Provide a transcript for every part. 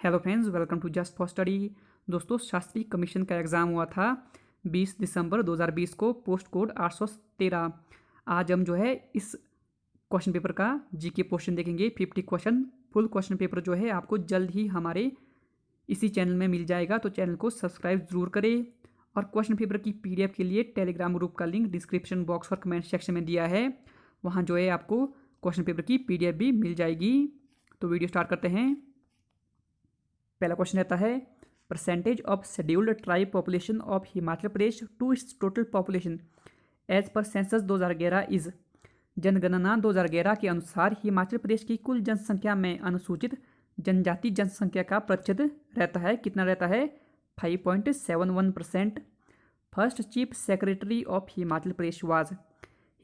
Hello friends, welcome to just for study. दोस्तों, Shastri commission का exam हुआ था 20 दिसंबर 2020 को, पोस्ट कोड 813। आज हम जो है इस क्वेश्चन पेपर का जीके पोर्शन देखेंगे। 50 क्वेश्चन फुल क्वेश्चन पेपर जो है आपको जल्द ही हमारे इसी चैनल में मिल जाएगा, तो चैनल को सब्सक्राइब ज़रूर करें। और क्वेश्चन पेपर की पीडीएफ के लिए टेलीग्राम ग्रुप का लिंक डिस्क्रिप्शन बॉक्स और कमेंट सेक्शन में दिया है, वहाँ जो है आपको क्वेश्चन पेपर की पीडीएफ भी मिल जाएगी। तो वीडियो स्टार्ट करते हैं। पहला क्वेश्चन रहता है, percentage of scheduled tribe population of Himachal Pradesh to its total population as per census 2011 is. जनगणना 2011 के अनुसार हिमाचल प्रदेश की कुल जनसंख्या में अनुसूचित जनजाति जनसंख्या का प्रतिशत रहता है, कितना रहता है? 5.71%। First chief secretary of Himachal Pradesh was.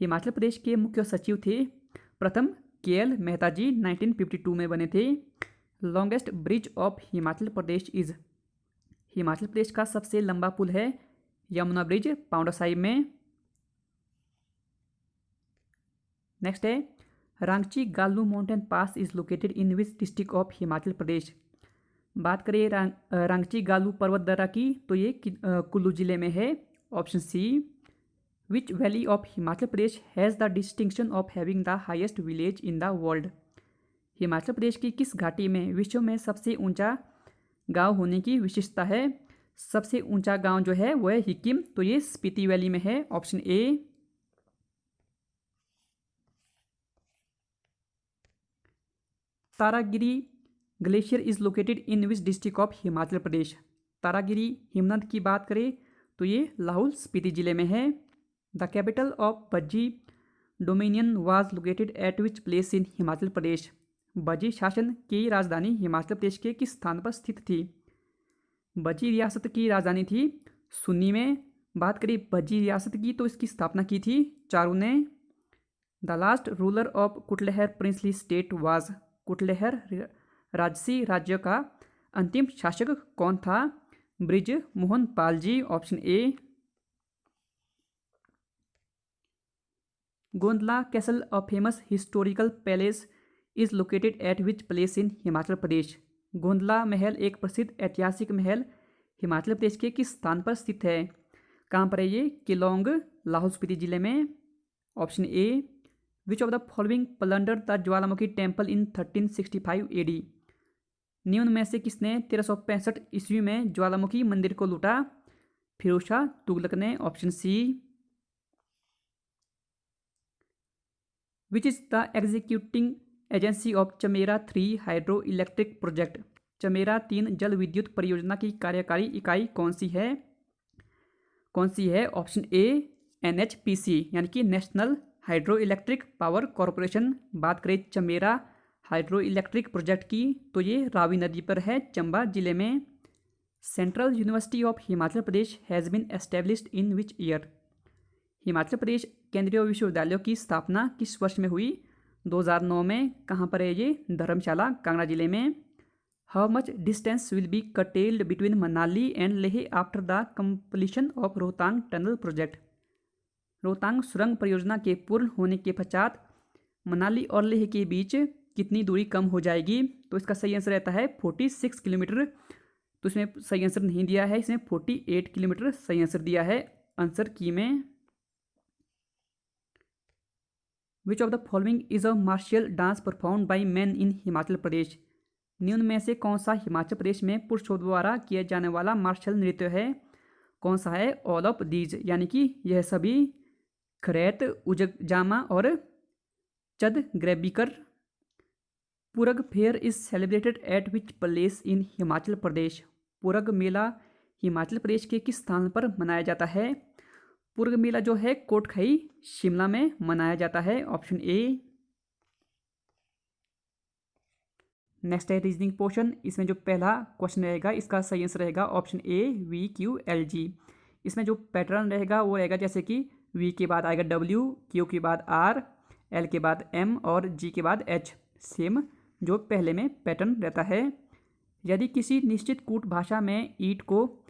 Himachal Pradesh के मुख्य सचिव थे प्रथम KL मेहता जी, 1952 में बने थे। Longest bridge of Himachal Pradesh is. Himachal Pradesh का सबसे लंबा पुल है यमुना ब्रिज, पाउंडा साहिब में। नेक्स्ट है, Rangchi Galu mountain pass is located in which district of Himachal Pradesh. बात करें रांगची गालू पर्वत दर्रा की, तो ये कुल्लू जिले में है, option C. Which valley of Himachal Pradesh has the distinction of having the highest village in the world. Himachal Pradesh की किस घाटी में विश्व में सबसे ऊंचा गांव होने की विशेषता है? सबसे ऊंचा गांव जो है वो है हिकिम, तो ये स्पीति वैली में है, option A. Taragiri glacier is located in which district of Himachal Pradesh. Taragiri हिमनद की बात करें तो ये लाहौल स्पीति जिले में है। The capital of Bajji dominion was located at which place in Himachal Pradesh. Bajji शासन की राजधानी हिमाचल प्रदेश के किस स्थान पर स्थित थी? बज्जी रियासत की राजधानी थी सुन्नी में। बात करें बज्जी रियासत की, तो इसकी स्थापना की थी चारू ने। The last ruler of Kutlehar princely state was. Kutlehar राजसी राज्य का अंतिम शासक कौन था? Brij Mohan Pal ji, option A. Gondla castle a famous historical palace is located at which place in Himachal Pradesh. Gondla महल एक प्रसिद्ध ऐतिहासिक महल हिमाचल प्रदेश के किस स्थान पर स्थित है? कहाँ पर है ये? किलोंग, लाहौल स्पीति जिले में, option A. Which of the following plunder the Jwalamukhi temple in 1365 AD। निम्न में से किसने 1365 ईस्वी में ज्वालामुखी मंदिर को लूटा? फिरोज शाह तुगलक ने, option C. Which is the executing agency of Chamera 3 hydro electric project. Chamera 3 जल विद्युत परियोजना की कार्यकारी इकाई कौन सी है? ऑप्शन ए, NHPC यानी कि national hydro electric power corporation. बात करें चमेरा हाइड्रो इलेक्ट्रिक प्रोजेक्ट की, तो ये रावी नदी पर है, चंबा जिले में। Central university of Himachal Pradesh has been established in which year. Himachal Pradesh केंद्रीय विश्वविद्यालयों की स्थापना किस वर्ष में हुई? 2009 में। कहाँ पर है ये? धर्मशाला, कांगड़ा जिले में। How much distance will be curtailed between Manali and Leh after the completion of Rohtang tunnel project. Rohtang सुरंग परियोजना के पूर्ण होने के पश्चात मनाली और लेह के बीच कितनी दूरी कम हो जाएगी? तो इसका सही आंसर रहता है 46 किलोमीटर। तो इसमें सही आंसर नहीं दिया है, इसमें 48 किलोमीटर सही आंसर दिया है आंसर की में। Which of the following is a martial dance performed by man in Himachal Pradesh. निम्न में से कौन सा हिमाचल प्रदेश में पुरुषों द्वारा किया जाने वाला मार्शल नृत्य है? कौन सा है? ऑल ऑफ दीज, यानी कि यह सभी। खरैत, उजगजामा और चद ग्रेबिकर। Purag fair is celebrated at which place in Himachal Pradesh. Purag मेला हिमाचल प्रदेश के किस स्थान पर मनाया जाता है? पुरग मेला जो है कोटखाई, शिमला में मनाया जाता है, ऑप्शन ए। नेक्स्ट है रीजनिंग पोर्शन। इसमें जो पहला क्वेश्चन रहेगा इसका सही आंसर रहेगा ऑप्शन ए, VQLG। इसमें जो पैटर्न रहेगा वो रहेगा जैसे कि V के बाद आएगा W, Q के बाद R, L के बाद M और G के बाद H। सेम जो पहले में पैटर्न रहता है। यदि किसी निश्चित कूट भाषा में ईंट को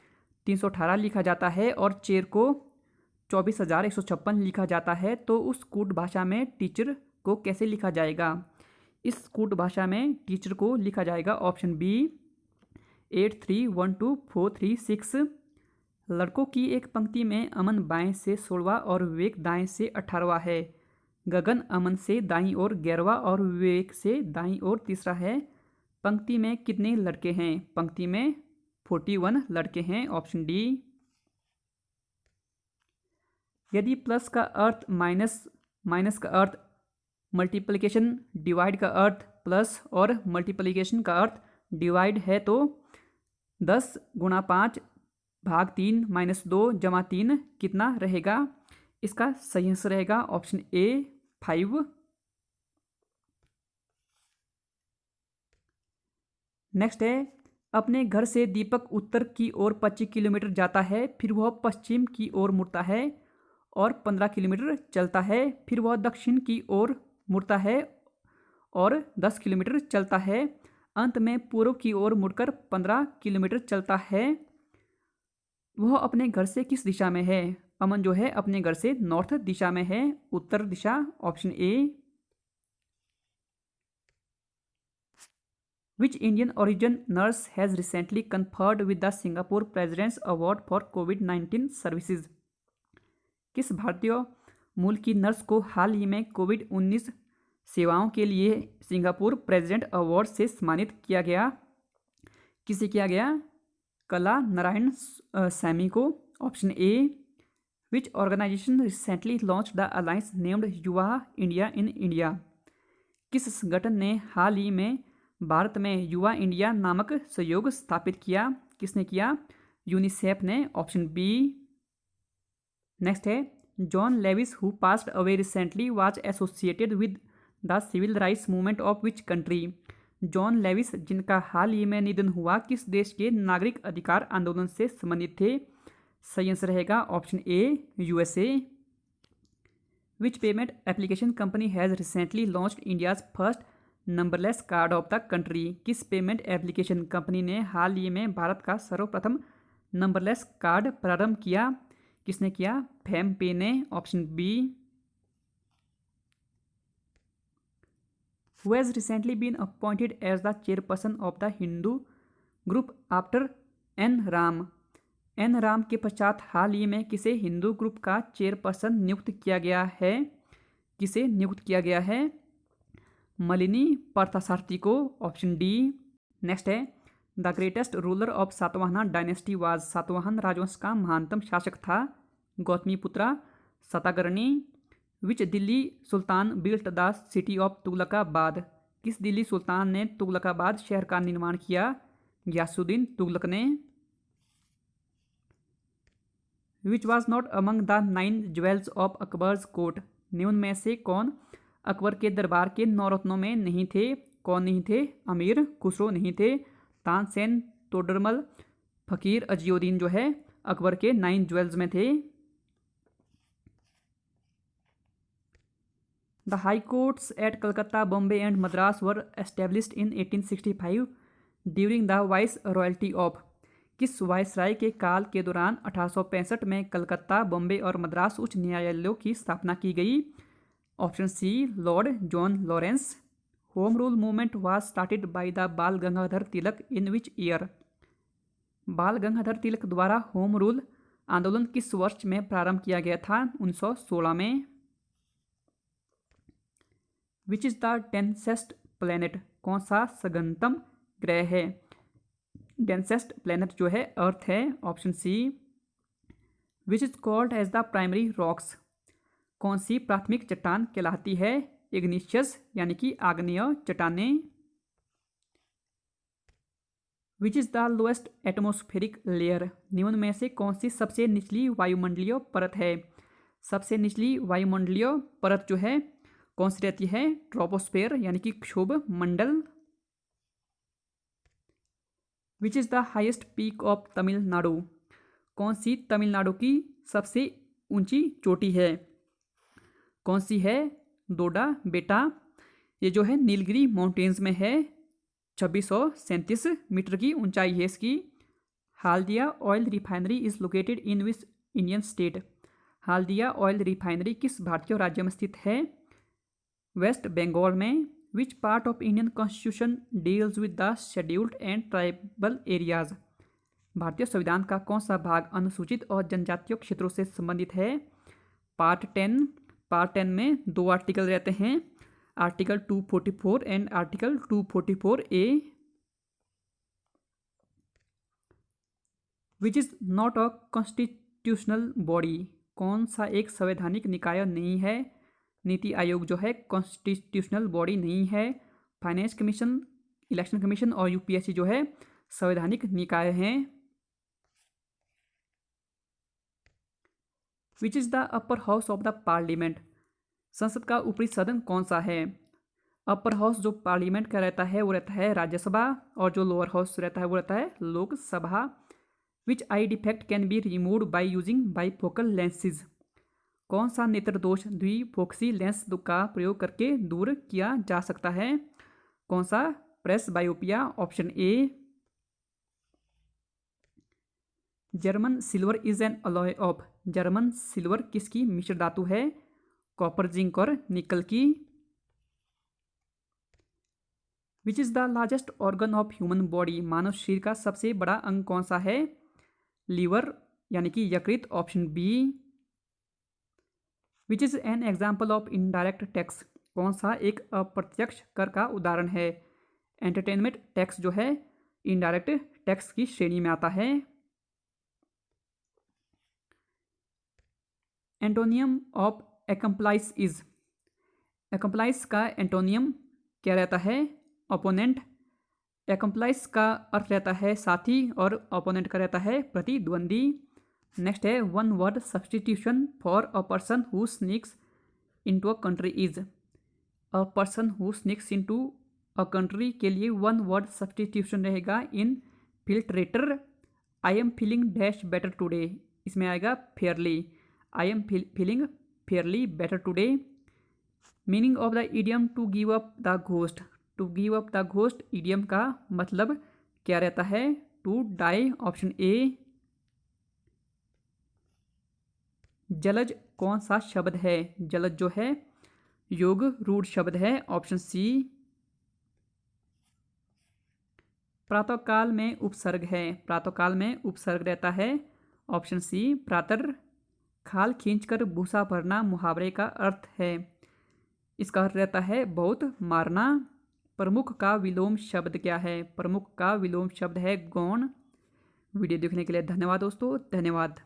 318 लिखा जाता है और चेयर को 24,156 लिखा जाता है, तो उस कूट भाषा में टीचर को कैसे लिखा जाएगा? इस कूट भाषा में टीचर को लिखा जाएगा ऑप्शन बी, 831246। लड़कों की एक पंक्ति में अमन बाएं से 16वां और विवेक दाएं से 18वां है। गगन अमन से दाईं ओर 11वां और विवेक से दाईं ओर तीसरा है। पंक्ति में कितने लड़के हैं? पंक्ति में 41 लड़के हैं, ऑप्शन डी। यदि प्लस का अर्थ माइनस, माइनस का अर्थ मल्टीप्लिकेशन, डिवाइड का अर्थ प्लस और मल्टीप्लिकेशन का अर्थ डिवाइड है तो 10 गुणा 5 भाग 3 माइनस 2 जमा 3 कितना रहेगा? इसका सही आंसर रहेगा ऑप्शन ए 5। नेक्स्ट है, अपने घर से दीपक उत्तर की ओर 25 किलोमीटर जाता है, फिर वह पश्चिम की ओर मुड़ता है और 15 किलोमीटर चलता है। फिर वह दक्षिण की ओर मुड़ता है और 10 किलोमीटर चलता है। अंत में पूर्व की ओर मुड़कर 15 किलोमीटर चलता है। वह अपने घर से किस दिशा में है? अमन जो है अपने घर से नॉर्थ दिशा में है, उत्तर दिशा, option A. Which Indian origin nurse has recently conferred with the Singapore President's Award for COVID-19 Services? किस भारतीय मूल की नर्स को हाल ही में कोविड-19 सेवाओं के लिए सिंगापुर प्रेसिडेंट अवार्ड से सम्मानित किया गया? किसे किया गया? कला नारायण सैमी को, option A. Which organization recently launched the alliance named युवा इंडिया इन इंडिया? किस संगठन ने हाल ही में भारत में युवा इंडिया नामक सहयोग स्थापित किया? किसने किया? यूनिसेफ ने, ऑप्शन बी। नेक्स्ट है, John Lewis who passed away recently was associated with the civil rights movement of which country? John Lewis जिनका हाल ही में निधन हुआ किस देश के नागरिक अधिकार आंदोलन से संबंधित थे? सही आंसर रहेगा option A, USA. Which payment application company has recently launched India's first numberless card of the country? किस पेमेंट एप्लीकेशन कंपनी ने हाल ही में भारत का सर्वप्रथम नंबरलेस कार्ड प्रारंभ किया? किसने किया? फेम पे ने, option B. Who has recently been appointed as the chairperson of the Hindu group after N Ram? N Ram के पश्चात हाल ही में किसे हिंदू ग्रुप का चेयरपर्सन नियुक्त किया गया है? किसे नियुक्त किया गया है? मलिनी पार्थसारथी को, ऑप्शन डी। नेक्स्ट है, the greatest ruler of Satavahana dynasty was? Satavahan राजवंश का महानतम शासक था Gautamiputra Satakarni. Which Delhi sultan built the city of Tughlakabad? किस दिल्ली सुल्तान ने तुगलकाबाद शहर का निर्माण किया? गयासुद्दीन तुगलक ने। Which was not among the 9 jewels of Akbar's court? निम्न में से कौन अकबर के दरबार के 9 रत्नों में नहीं थे? कौन नहीं थे? अमीर खुसरो नहीं थे, तानसेन, तोडरमल, फकीर अजियुद्दीन जो है अकबर के 9 ज्वेल्स में थे। The high courts at Calcutta, Bombay and Madras were established in 1865 during the viceroyalty of? किस वायसराय के काल के दौरान 1865 में कलकत्ता, बॉम्बे और मद्रास उच्च न्यायालयों की स्थापना की गई? Option C, lord John Lawrence. Home rule movement was started by the Bal Gangadhar Tilak in which year? बाल गंगाधर तिलक द्वारा होम रूल आंदोलन किस वर्ष में प्रारंभ किया गया था? 1916 में। विच इज द डेंसेस्ट प्लैनेट? कौन सा सघनतम ग्रह है? डेंसेस्ट प्लैनेट जो है अर्थ है, option C. Which is called as the primary rocks? कौन सी प्राथमिक चट्टान कहलाती है? इग्निशियस यानी कि आग्नेय चट्टानें। विच is the lowest atmospheric layer? निम्न में से कौन सी सबसे निचली वायुमंडलीय परत है? सबसे निचली वायुमंडलीय परत जो है कौन सी रहती है? ट्रोपोस्फेयर यानी कि क्षोभ मंडल। Which is the highest peak of Tamil Nadu? कौन सी तमिलनाडु की सबसे ऊंची चोटी है? कौन सी है? डोडा बेटा। ये जो है नीलगिरी माउंटेन्स में है, 2637 मीटर की ऊंचाई है इसकी। Haldia oil refinery is located in which Indian state? Haldia oil refinery किस भारतीय राज्य में स्थित है? वेस्ट बंगाल में। Which part of Indian constitution deals with the scheduled and tribal areas. भारतीय संविधान का कौन सा भाग अनुसूचित और जनजातीय क्षेत्रों से संबंधित है? पार्ट 10। पार्ट 10 में 2 आर्टिकल रहते हैं, article 244 and article 244A। Which is not a constitutional body. कौन सा एक संवैधानिक निकाय नहीं है? नीति आयोग जो है कॉन्स्टिट्यूशनल बॉडी नहीं है। फाइनेंस कमीशन, इलेक्शन कमीशन और यूपीएससी जो है संवैधानिक निकाय हैं। Which is the upper house of the parliament. संसद का ऊपरी सदन कौन सा है? अपर हाउस जो पार्लियामेंट का रहता है वो रहता है राज्यसभा, और जो लोअर हाउस रहता है वो रहता है Lok Sabha. Which eye defect can be removed by using bifocal lenses. कौन सा नेत्र दोष द्विफोक्सी लेंस का प्रयोग करके दूर किया जा सकता है? कौन सा? Presbyopia, option A. German silver is an alloy of. German silver किसकी मिश्र धातु है? कॉपर, जिंक और निकल की। Which is the largest organ of human body. मानव शरीर का सबसे बड़ा अंग कौन सा है? लीवर यानी कि यकृत, option B. Which is an example of indirect tax. कौन सा एक अप्रत्यक्ष कर का उदाहरण है? एंटरटेनमेंट टैक्स जो है इनडायरेक्ट टैक्स की श्रेणी में आता है। Antonym of accomplice is. Accomplice का एंटोनियम क्या रहता है? ओपोनेंट। एक्म्प्लाइज का अर्थ रहता है साथी और ओपोनेंट का रहता है प्रतिद्वंदी। नेक्स्ट है one word substitution for a person who sneaks into a country is. A person who sneaks into a country के लिए वन वर्ड सब्सटीट्यूशन रहेगा infiltrator. I am feeling dash better today, इसमें आएगा fairly. I am feeling fairly better today. Meaning of the idiom to give up the ghost. To give up the ghost idiom का मतलब क्या रहता है? To die, option ए। जलज कौन सा शब्द है? जलज जो है योग रूढ़ शब्द है, ऑप्शन सी। प्रातःकाल में उपसर्ग है। प्रातःकाल में उपसर्ग रहता है, ऑप्शन सी प्रातः। खाल खींचकर भूसा भरना मुहावरे का अर्थ है। इसका अर्थ रहता है बहुत मारना। प्रमुख का विलोम शब्द क्या है? प्रमुख का विलोम शब्द है गौण। वीडियो देखने के लिए धन्यवाद दोस्तों, धन्यवाद।